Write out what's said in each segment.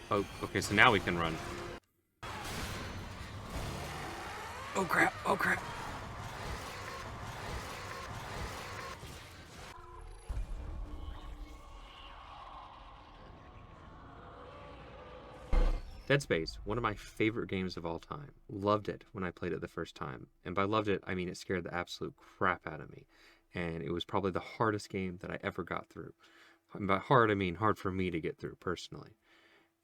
Oh, okay, so now we can run. Oh crap, oh crap. Dead Space, one of my favorite games of all time. Loved it when I played it the first time. And by loved it, I mean it scared the absolute crap out of me. And it was probably the hardest game that I ever got through. And by hard, I mean hard for me to get through personally.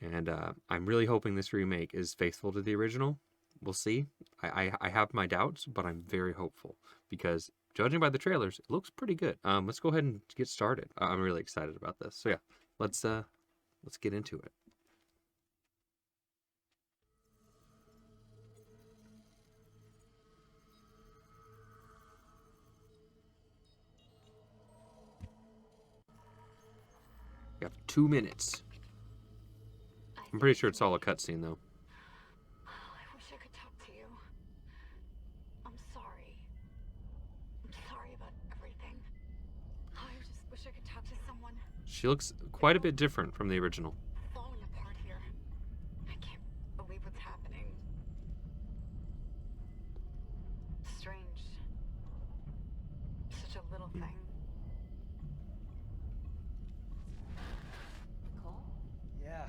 And I'm really hoping this remake is faithful to the original. We'll see. I have my doubts, but I'm very hopeful because judging by the trailers, it looks pretty good. Let's go ahead and get started. I'm really excited about this. So yeah, let's get into it. We have 2 minutes. I'm pretty sure it's all a cutscene though. I wish I could talk to you. I'm sorry. I'm sorry about everything. I just wish I could talk to someone. She looks quite a bit different from the original. Falling apart here. I can't believe what's happening. Strange. Such a little thing. Yeah.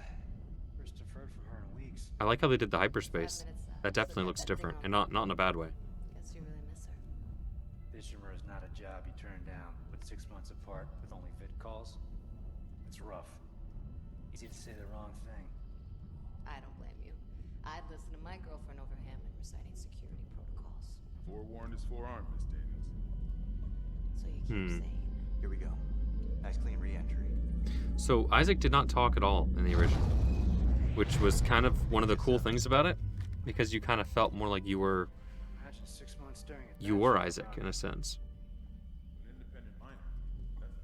First deferred from her in weeks. I like how they did the hyperspace. That definitely looks different, and not in a bad way. Guess you really miss her. Fishermer is not a job you turn down, but 6 months apart with only vid calls. It's rough. Easy to say the wrong thing. I don't blame you. I'd listen to my girlfriend over Hammond reciting security protocols. Forewarned is forearmed, Miss Daniels. So you keep saying. Here we go. Nice clean re-entry. So Isaac did not talk at all in the original, which was kind of one of the cool things about it, because you kind of felt more like you were Imagine 6 months staring at you that were shit Isaac in a sense. An independent miner. That's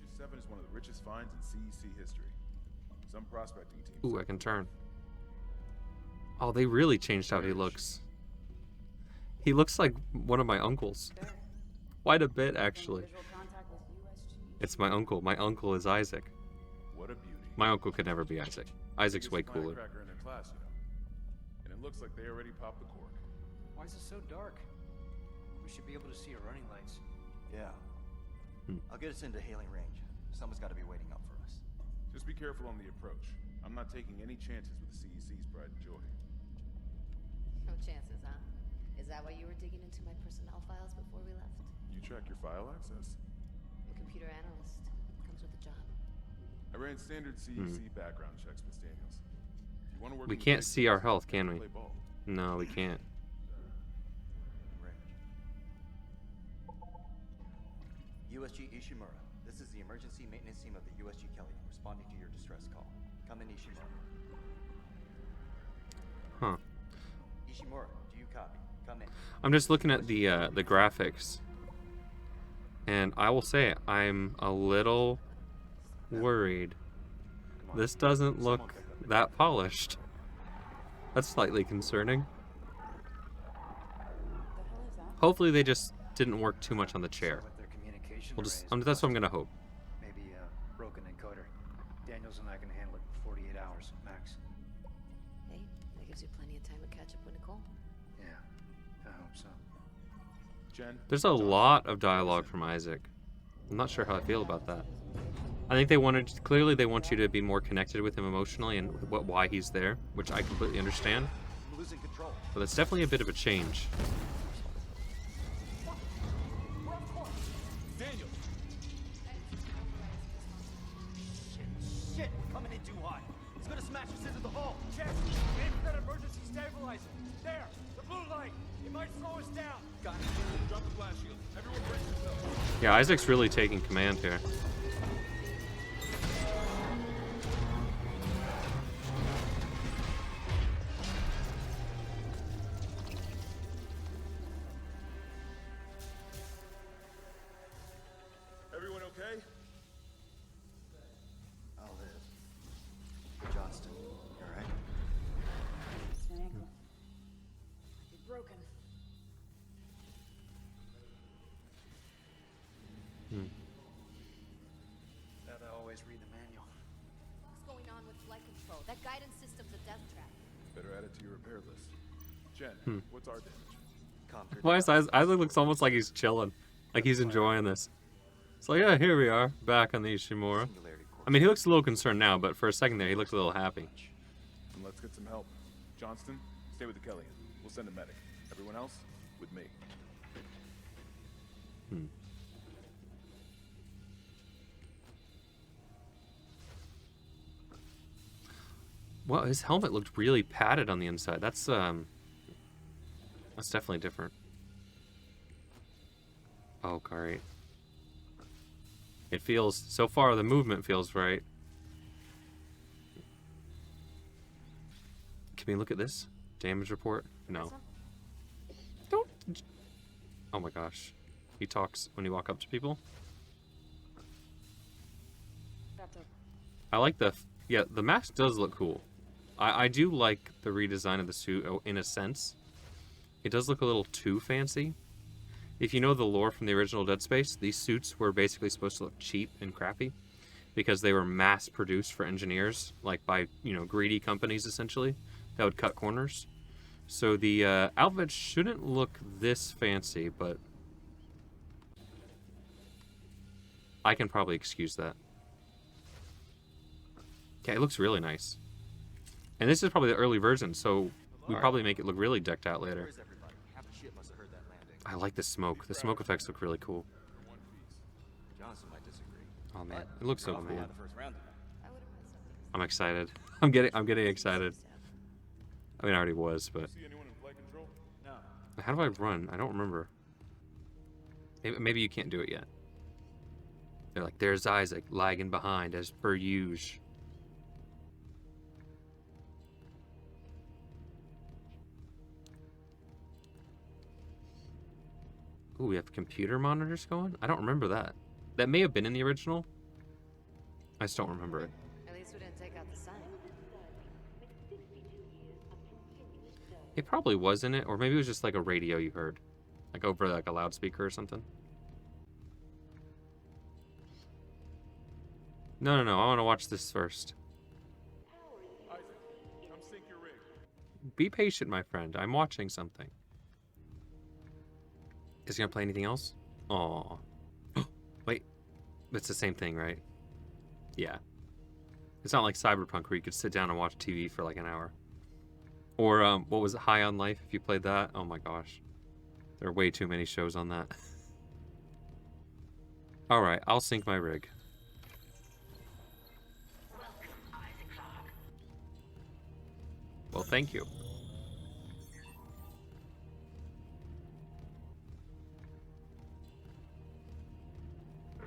Aegis 7 is one of the richest finds in CEC history. Some prospecting teams. Ooh, I can turn. Oh, they really changed how he looks. He looks like one of my uncles. Quite a bit, actually. It's my uncle. My uncle is Isaac. What a beauty. My uncle could never be Isaac. Isaac's way Biggest cooler. firecracker in their class, you know. And it looks like they already popped the cork. Why is it so dark? We should be able to see our running lights. Yeah. I'll get us into hailing range. Someone's got to be waiting up for us. Just be careful on the approach. I'm not taking any chances with the CEC's pride and joy. No chances, huh? Is that why you were digging into my personnel files before we left? You check your file access? I'm a computer analyst. Comes with the job. I ran standard CEC background checks, Miss Daniels. If you want to work We in the can't base, see our health, can we? play ball. No, we can't. Range. USG Ishimura. This is the emergency maintenance team of the USG Kelly, responding to your distress call. Come in, Ishimura. Huh. Ishimura, do you copy? Come in. I'm just looking at the graphics, and I will say I'm a little worried. This doesn't look that polished. That's slightly concerning. Hopefully they just didn't work too much on the chair. With their communication We'll just, arrays that's what I'm gonna hope. Maybe a broken encoder. Daniels and I can handle it in 48 hours, max. Hey, that gives you plenty of time to catch up with Nicole. Yeah, I hope so. Jen? There's a lot of dialogue from Isaac. I'm not sure how I feel about that. I think clearly they want you to be more connected with him emotionally and why he's there, which I completely understand. I'm losing control. But it's definitely a bit of a change. Daniel! Shit! Coming in too hot. It's gonna smash us into the hull. Check! Aim for that emergency stabilizer. There! The blue light! It might slow us down. Got it. Drop the blast shield. Everyone brace yourselves. Yeah, Isaac's really taking command here. Everyone okay? I'll live. Johnston, you alright? It's my ankle. It's broken. That guidance system's a death trap. Better add it to your repair list. Jen, what's our damage? Conquered. Why is Isaac looks almost like he's chilling, like he's enjoying this. It's like, yeah, here we are, back on the Ishimura. Singularity core. I mean, he looks a little concerned now, but for a second there, he looks a little happy. And let's get some help. Johnston, stay with the Kellyan. We'll send a medic. Everyone else, with me. Well, his helmet looked really padded on the inside. That's definitely different. Oh, great. It feels, so far the movement feels right. Can we look at this? Damage report? No. Don't. Oh my gosh. He talks when you walk up to people. I like the, yeah, the mask does look cool. I do like the redesign of the suit in a sense. It does look a little too fancy. If you know the lore from the original Dead Space, these suits were basically supposed to look cheap and crappy because they were mass produced for engineers, like by, you know, greedy companies essentially that would cut corners. So the outfit shouldn't look this fancy, but I can probably excuse that. Okay, it looks really nice. And this is probably the early version, so we probably make it look really decked out later. Where's everybody? Half the ship must have heard that landing. I like the smoke. The smoke effects look really cool. Johnson might disagree. Oh man, it looks so Off good. by the first round. I would have put something. I'm excited. I'm getting excited. I mean, I already was, but See anyone in flight control? No. how do I run? I don't remember. Maybe you can't do it yet. They're like, there's Isaac lagging behind as per usual. Ooh, we have computer monitors going? I don't remember that. That may have been in the original. I just don't remember it. At least we didn't take out the sign. It probably was in it, or maybe it was just like a radio you heard. Like over like a loudspeaker or something. No, I want to watch this first. Isaac, come sync your rig. Be patient, my friend. I'm watching something. Is he gonna play anything else? Aw. Wait. It's the same thing, right? Yeah. It's not like Cyberpunk where you could sit down and watch TV for like an hour. Or, what was it? High on Life, if you played that? Oh my gosh. There are way too many shows on that. Alright, I'll sync my rig. Well, thank you.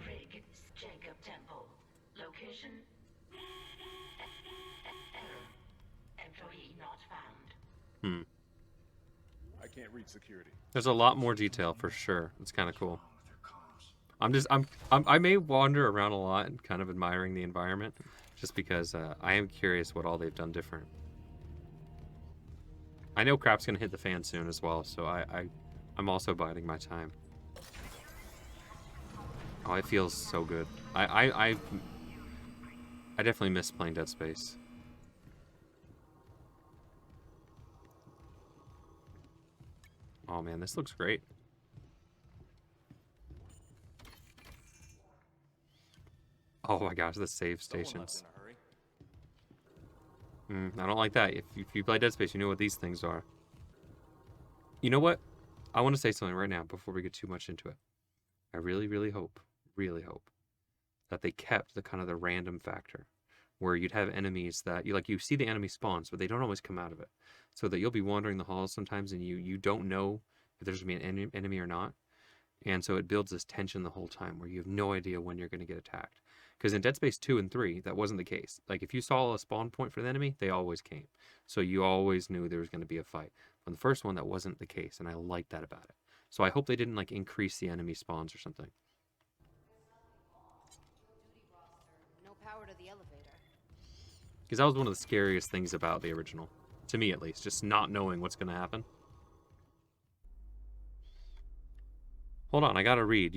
Rig Jacob Temple. Location? Error. Employee not found. I can't reach security. There's a lot more detail for sure. It's kind of cool. I may wander around a lot and kind of admiring the environment just because I am curious what all they've done different. I know crap's gonna hit the fan soon as well, so I'm also biding my time. Oh, it feels so good. I definitely miss playing Dead Space. Oh man, this looks great. Oh my gosh, the save stations. I don't like that. If you play Dead Space, you know what these things are. You know what? I want to say something right now before we get too much into it. I really hope that they kept the kind of the random factor where you'd have enemies that you see the enemy spawns, but they don't always come out of it. So that you'll be wandering the halls sometimes and you don't know if there's going to be an enemy or not. And so it builds this tension the whole time where you have no idea when you're going to get attacked. Because in Dead Space 2 and 3, that wasn't the case. Like, if you saw a spawn point for the enemy, they always came. So you always knew there was going to be a fight. From the first one, that wasn't the case, and I liked that about it. So I hope they didn't, like, increase the enemy spawns or something. No power to the elevator. Because that was one of the scariest things about the original. To me, at least. Just not knowing what's going to happen. Hold on, I gotta read.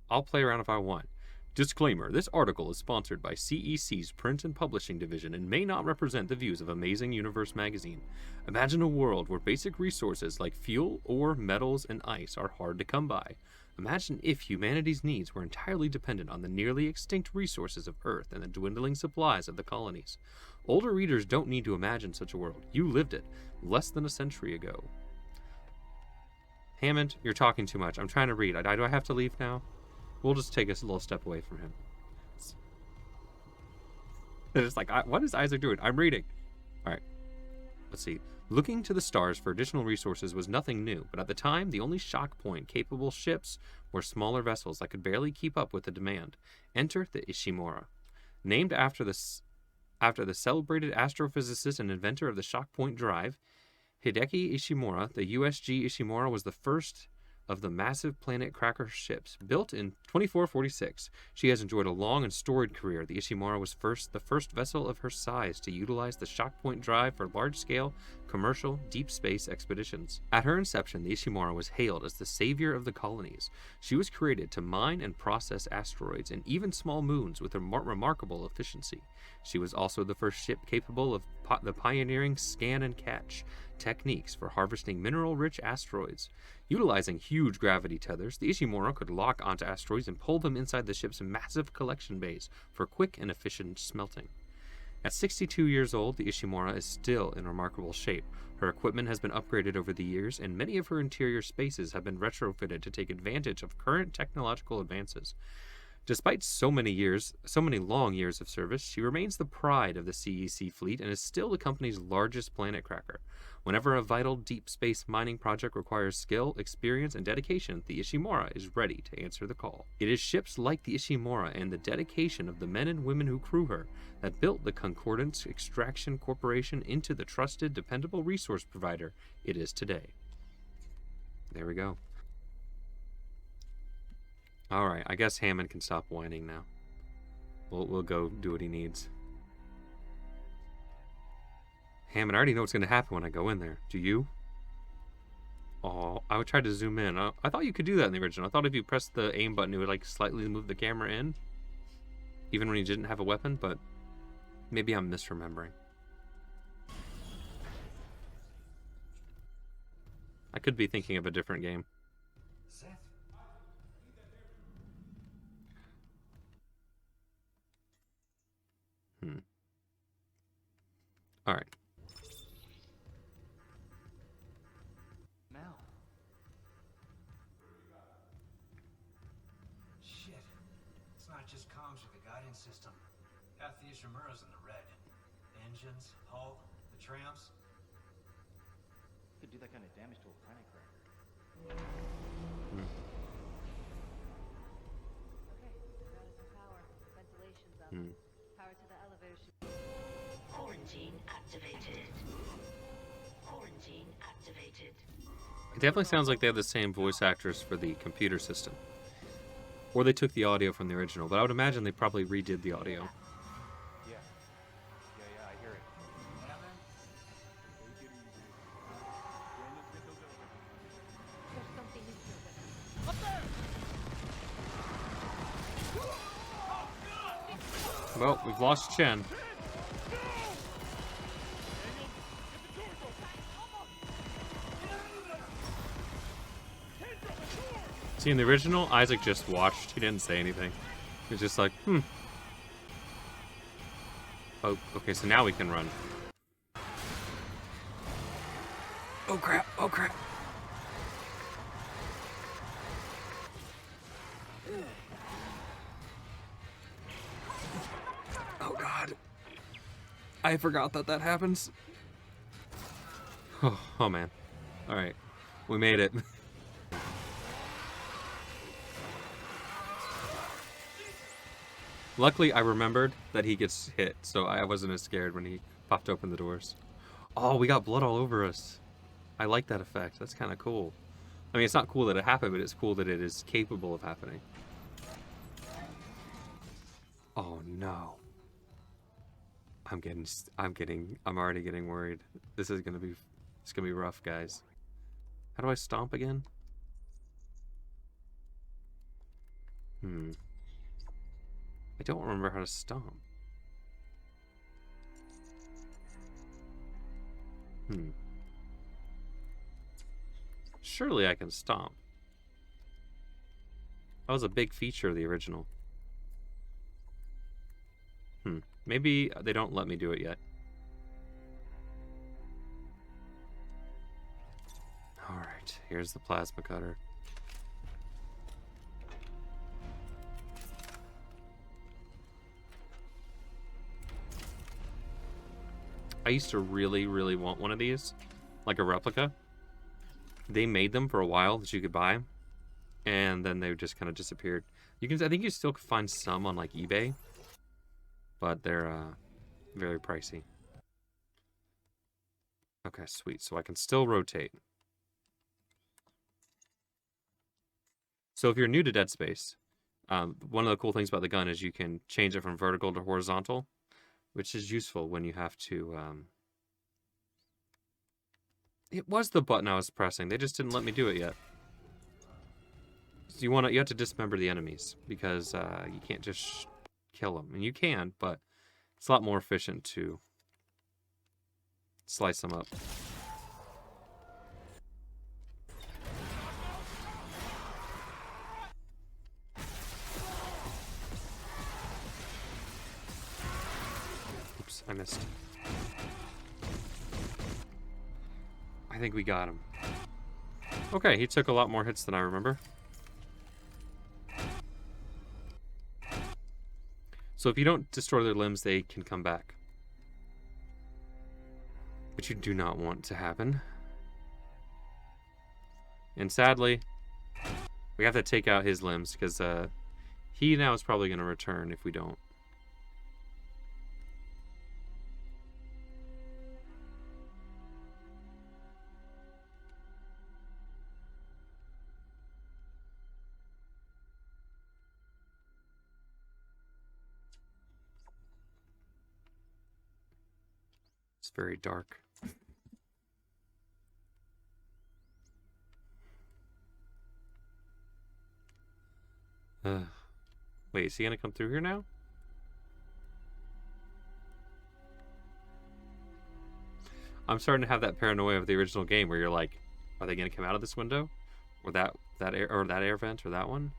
I'll play around if I want. Disclaimer, this article is sponsored by CEC's Print and Publishing Division and may not represent the views of Amazing Universe magazine. Imagine a world where basic resources like fuel, ore, metals, and ice are hard to come by. Imagine if humanity's needs were entirely dependent on the nearly extinct resources of Earth and the dwindling supplies of the colonies. Older readers don't need to imagine such a world. You lived it less than a century ago. Hammond, you're talking too much. I'm trying to read. Do I have to leave now? We'll just take us a little step away from him. It's like, what is Isaac doing? I'm reading. All right. Let's see. Looking to the stars for additional resources was nothing new, but at the time, the only shock point capable ships were smaller vessels that could barely keep up with the demand. Enter the Ishimura. Named after the celebrated astrophysicist and inventor of the shock point drive, Hideki Ishimura, the USG Ishimura was the first of the massive Planet Cracker ships. Built in 2446, she has enjoyed a long and storied career. The Ishimura was the first vessel of her size to utilize the shock point drive for large-scale, commercial, deep space expeditions. At her inception, the Ishimura was hailed as the savior of the colonies. She was created to mine and process asteroids and even small moons with a remarkable efficiency. She was also the first ship capable of the pioneering scan and catch techniques for harvesting mineral-rich asteroids. Utilizing huge gravity tethers, the Ishimura could lock onto asteroids and pull them inside the ship's massive collection bays for quick and efficient smelting. At 62 years old, the Ishimura is still in remarkable shape. Her equipment has been upgraded over the years, and many of her interior spaces have been retrofitted to take advantage of current technological advances. Despite so many long years of service, she remains the pride of the CEC fleet and is still the company's largest planet cracker. Whenever a vital deep space mining project requires skill, experience, and dedication, the Ishimura is ready to answer the call. It is ships like the Ishimura and the dedication of the men and women who crew her that built the Concordance Extraction Corporation into the trusted, dependable resource provider it is today. There we go. Alright, I guess Hammond can stop whining now. We'll go do what he needs. Hammond, I already know what's going to happen when I go in there. Do you? Oh, I would try to zoom in. I thought you could do that in the original. I thought if you pressed the aim button, it would like slightly move the camera in. Even when you didn't have a weapon, but maybe I'm misremembering. I could be thinking of a different game. Alright. Mal. Shit. It's not just comms with the guidance system. Half the Ishimura's in the red. Engines, hull, the trams. Could do that kind of damage to a planet cracker. Okay, got us some power. Ventilation's up. Power to the elevator. Quarantine activated. Quarantine activated. It definitely sounds like they have the same voice actors for the computer system. Or they took the audio from the original, but I would imagine they probably redid the audio. Yeah, I hear it. There's something in here with us. Well, we've lost Chen. See, in the original, Isaac just watched. He didn't say anything. He was just like, Oh, okay, so now we can run. Oh crap, oh crap. Oh god. I forgot that happens. Oh man. Alright. We made it. Luckily, I remembered that he gets hit, so I wasn't as scared when he popped open the doors. Oh, we got blood all over us. I like that effect. That's kind of cool. I mean, it's not cool that it happened, but it's cool that it is capable of happening. Oh no. I'm already getting worried. It's gonna be rough, guys. How do I stomp again? I don't remember how to stomp. Surely I can stomp. That was a big feature of the original. Maybe they don't let me do it yet. Alright, here's the plasma cutter. I used to really, really want one of these. Like a replica. They made them for a while that you could buy. And then they just kind of disappeared. I think you still could find some on like eBay. But they're very pricey. Okay, sweet. So I can still rotate. So if you're new to Dead Space, one of the cool things about the gun is you can change it from vertical to horizontal, which is useful when you have to... It was the button I was pressing. They just didn't let me do it yet. So you have to dismember the enemies because you can't just kill them. And you can, but it's a lot more efficient to slice them up. Oops, I missed. I think we got him. Okay, he took a lot more hits than I remember. So if you don't destroy their limbs, they can come back. Which you do not want to happen. And sadly, we have to take out his limbs because he now is probably going to return if we don't. It's very dark. Wait, is he gonna come through here now? I'm starting to have that paranoia of the original game where you're like, are they gonna come out of this window? Or that air vent or that one?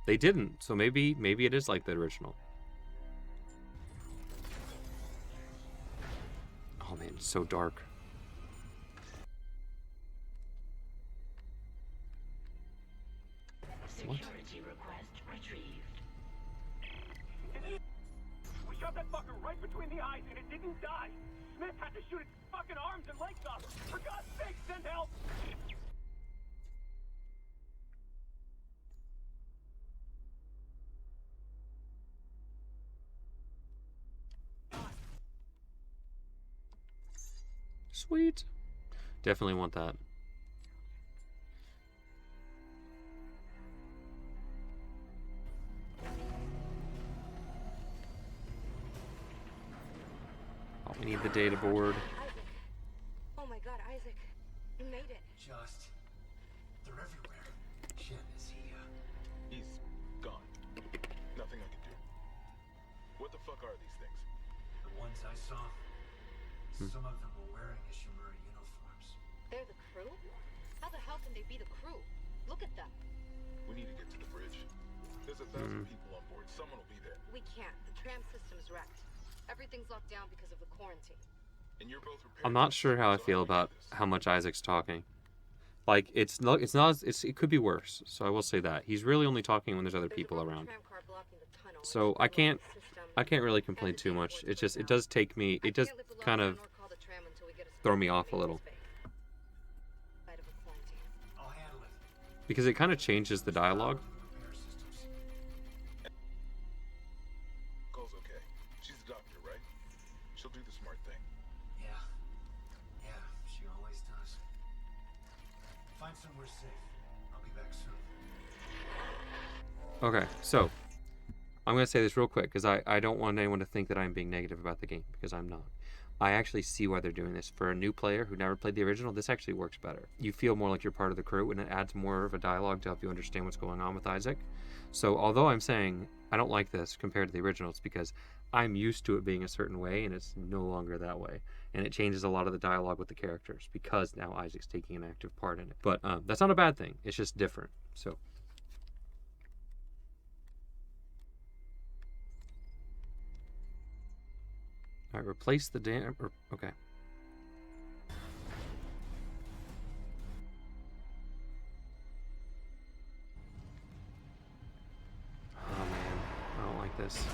They didn't, so maybe it is like the original. Oh man, it's so dark. Security request retrieved. We shot that fucker right between the eyes and it didn't die. Smith had to shoot its fucking arms and legs off. For God's sake, send help! Sweet. Definitely want that. Oh, we need the data board. Isaac. Oh my God, Isaac. You made it. Just... they're everywhere. Shit, is he, He's gone. Nothing I can do. What the fuck are these things? the ones I saw? Some of them were wearing Ishimura uniforms. They're the crew? How the hell can they be the crew? Look at them. We need to get to the bridge. There's 1,000 people on board. Someone will be there. We can't. The tram system's wrecked. Everything's locked down because of the quarantine. And you're both prepared. I'm not sure how I feel about how much Isaac's talking. Like, it could be worse. So I will say that. He's really only talking when there's other people around. So I can't really complain too much. It does kind of throw me off a little. I'll handle it. Because it kind of changes the dialogue. Repair systems. Cole's okay. She's a doctor, right? She'll do the smart thing. Yeah. Yeah, she always does. Find somewhere safe. I'll be back soon. Okay, so I'm going to say this real quick because I don't want anyone to think that I'm being negative about the game because I'm not. I actually see why they're doing this. For a new player who never played the original, this actually works better. You feel more like you're part of the crew, and it adds more of a dialogue to help you understand what's going on with Isaac. So although I'm saying I don't like this compared to the original, it's because I'm used to it being a certain way, and it's no longer that way. And it changes a lot of the dialogue with the characters because now Isaac's taking an active part in it. But that's not a bad thing. It's just different. So. All right, replace the okay. Oh man, I don't like this.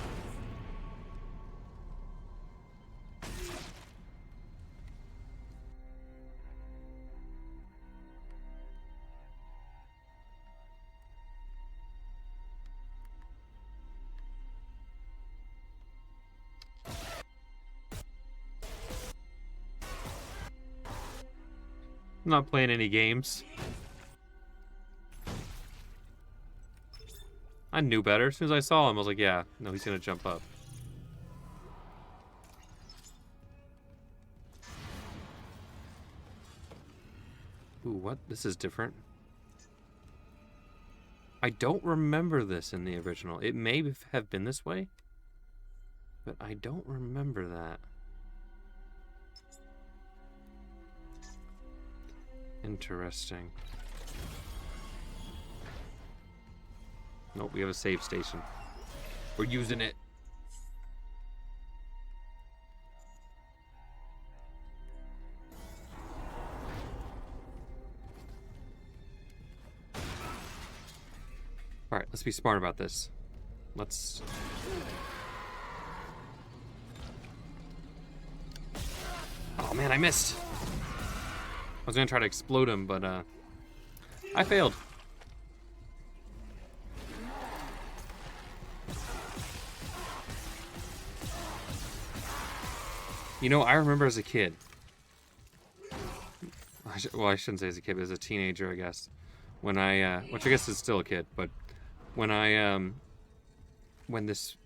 I'm not playing any games. I knew better. As soon as I saw him, I was like, yeah, no, he's gonna jump up. Ooh, what? This is different. I don't remember this in the original. It may have been this way, but I don't remember that. Interesting. Nope, we have a save station. We're using it. Alright, let's be smart about this. Let's... Oh man, I missed! I was gonna try to explode him, but I failed. You know, I remember as a kid. Well, I shouldn't say as a kid, but as a teenager, I guess. When I, which I guess is still a kid, but when I, when this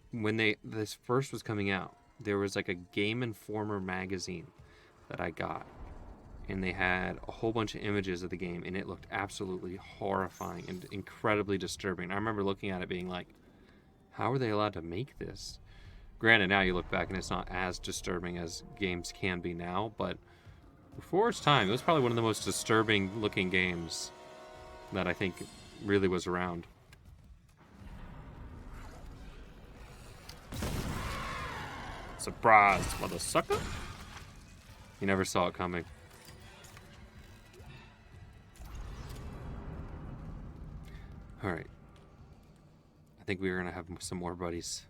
first was coming out, there was like a Game Informer magazine that I got. And they had a whole bunch of images of the game, and it looked absolutely horrifying and incredibly disturbing. I remember looking at it being like, how are they allowed to make this? Granted, now you look back and it's not as disturbing as games can be now, but before its time, it was probably one of the most disturbing looking games that I think really was around. Surprise, mother sucker! You never saw it coming. Alright. I think we're gonna have some more buddies.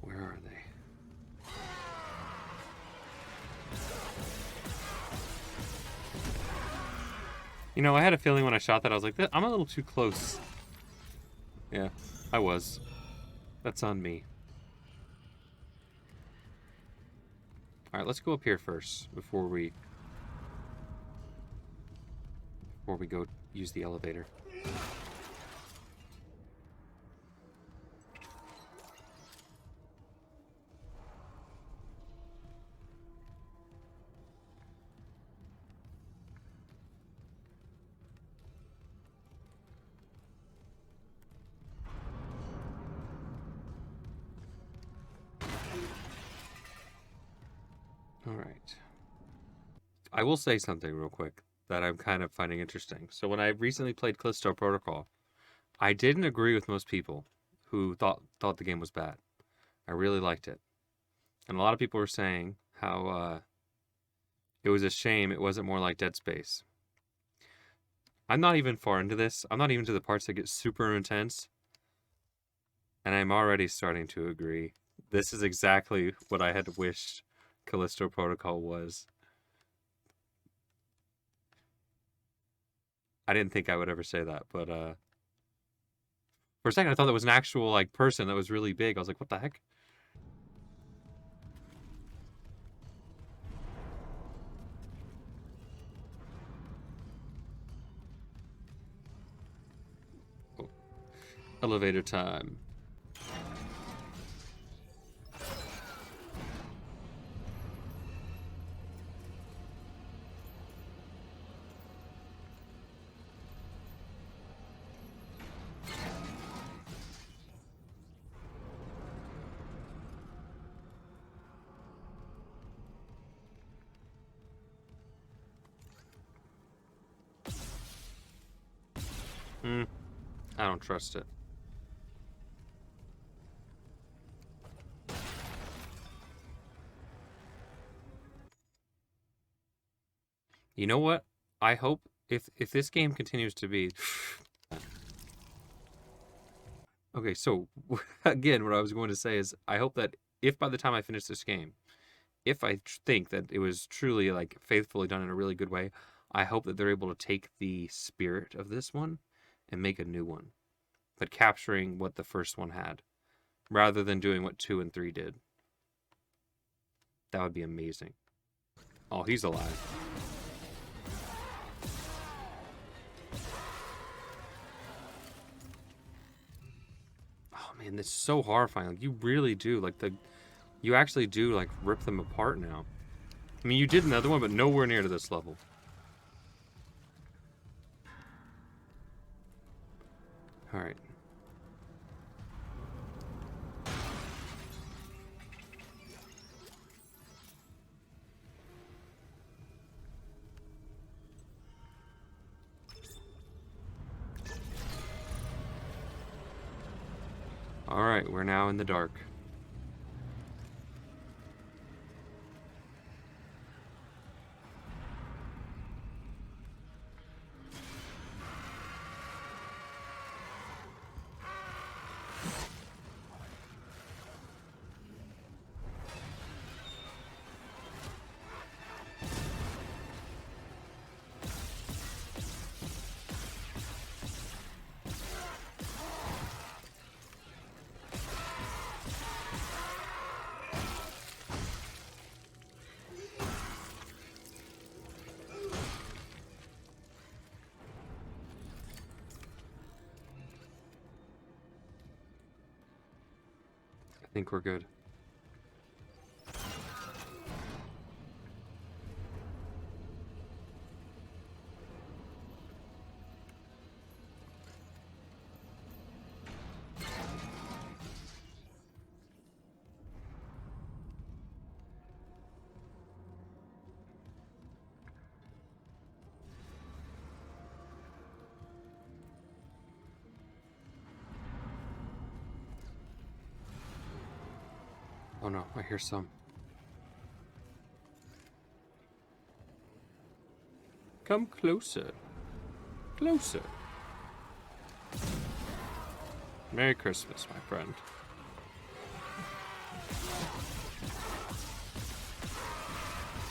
Where are they? You know, I had a feeling when I shot that, I was like, I'm a little too close. Yeah, I was. That's on me. Alright, let's go up here first before we go use the elevator. Alright. I will say something real quick that I'm kind of finding interesting. So when I recently played Callisto Protocol, I didn't agree with most people who thought the game was bad. I really liked it. And a lot of people were saying how it was a shame it wasn't more like Dead Space. I'm not even far into this. I'm not even to the parts that get super intense. And I'm already starting to agree. This is exactly what I had wished Callisto Protocol was. I didn't think I would ever say that, but for a second I thought that was an actual like person that was really big. I was like, what the heck? Elevator time. I don't trust it. You know what? I hope if this game continues to be okay, so again, what I was going to say is I hope that if by the time I finish this game, if I think that it was truly like faithfully done in a really good way, I hope that they're able to take the spirit of this one and make a new one, but capturing what the first one had rather than doing what 2 and 3 did. That would be amazing. Oh, he's alive. Oh man, this is so horrifying. Like, you really do you actually do like rip them apart now. I mean, you did another one, but nowhere near to this level. All right. All right, we're now in the dark. I think we're good. Oh no, I hear some. Come closer. Closer. Merry Christmas, my friend.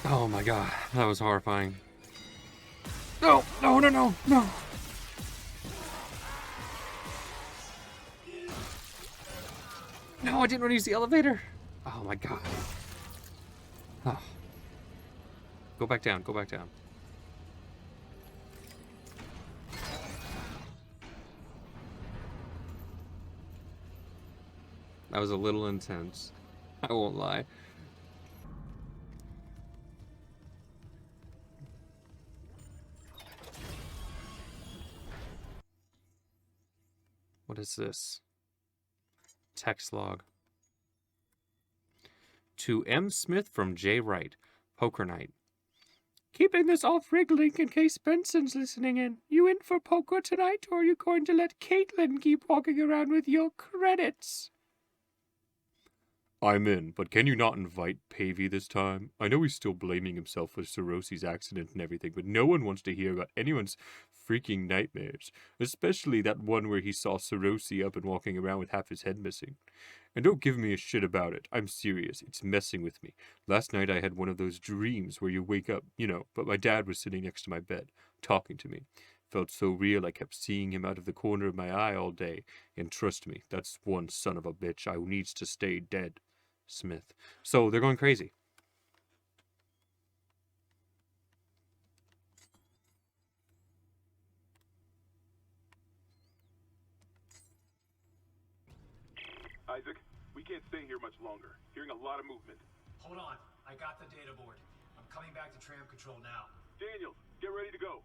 Oh my god, that was horrifying. No, no, no, no, no. No, I didn't want to use the elevator. Oh my god. Oh. Go back down, go back down. That was a little intense. I won't lie. What is this? Text log. To M. Smith from J. Wright, Poker Night. Keeping this off rig link in case Benson's listening in. You in for poker tonight, or are you going to let Caitlin keep walking around with your credits? I'm in, but can you not invite Pavey this time? I know he's still blaming himself for Sorosi's accident and everything, but no one wants to hear about anyone's freaking nightmares, especially that one where he saw Sorosi up and walking around with half his head missing. And don't give me a shit about it. I'm serious. It's messing with me. Last night I had one of those dreams where you wake up, but my dad was sitting next to my bed, talking to me. Felt so real I kept seeing him out of the corner of my eye all day. And trust me, that's one son of a bitch I needs to stay dead. Smith. So they're going crazy. Isaac, we can't stay here much longer. Hearing a lot of movement. Hold on. I got the data board. I'm coming back to tram control now. Daniels, get ready to go.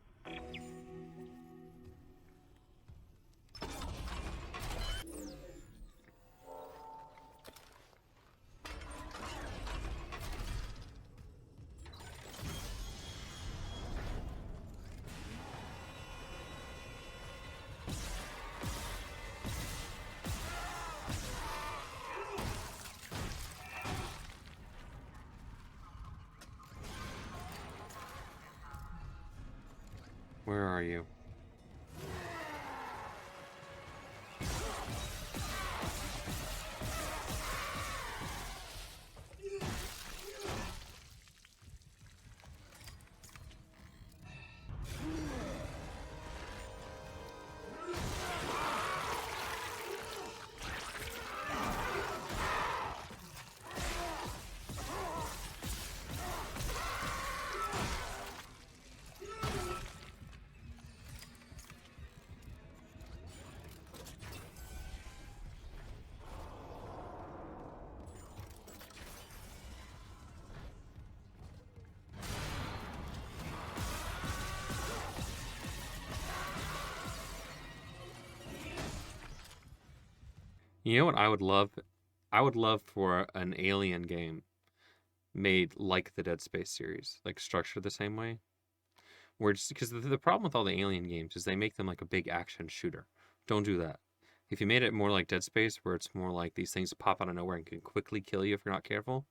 Where are you? You know what I would love? I would love for an Alien game made like the Dead Space series, like structured the same way. Where just because the problem with all the Alien games is they make them like a big action shooter. Don't do that. If you made it more like Dead Space, where it's more like these things pop out of nowhere and can quickly kill you if you're not careful,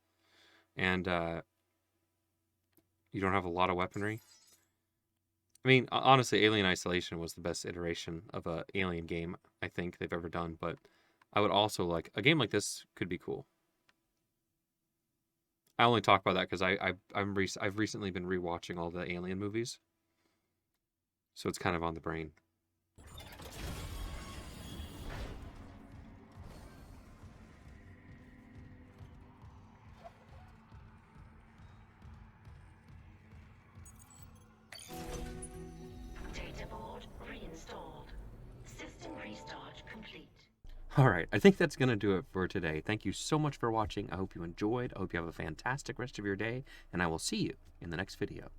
and you don't have a lot of weaponry. I mean, honestly, Alien Isolation was the best iteration of a Alien game I think they've ever done, but I would also like a game like this could be cool. I only talk about that because I've recently been rewatching all the Alien movies, so it's kind of on the brain. Data board reinstalled. System restart complete. All right, I think that's going to do it for today. Thank you so much for watching. I hope you enjoyed. I hope you have a fantastic rest of your day, and I will see you in the next video.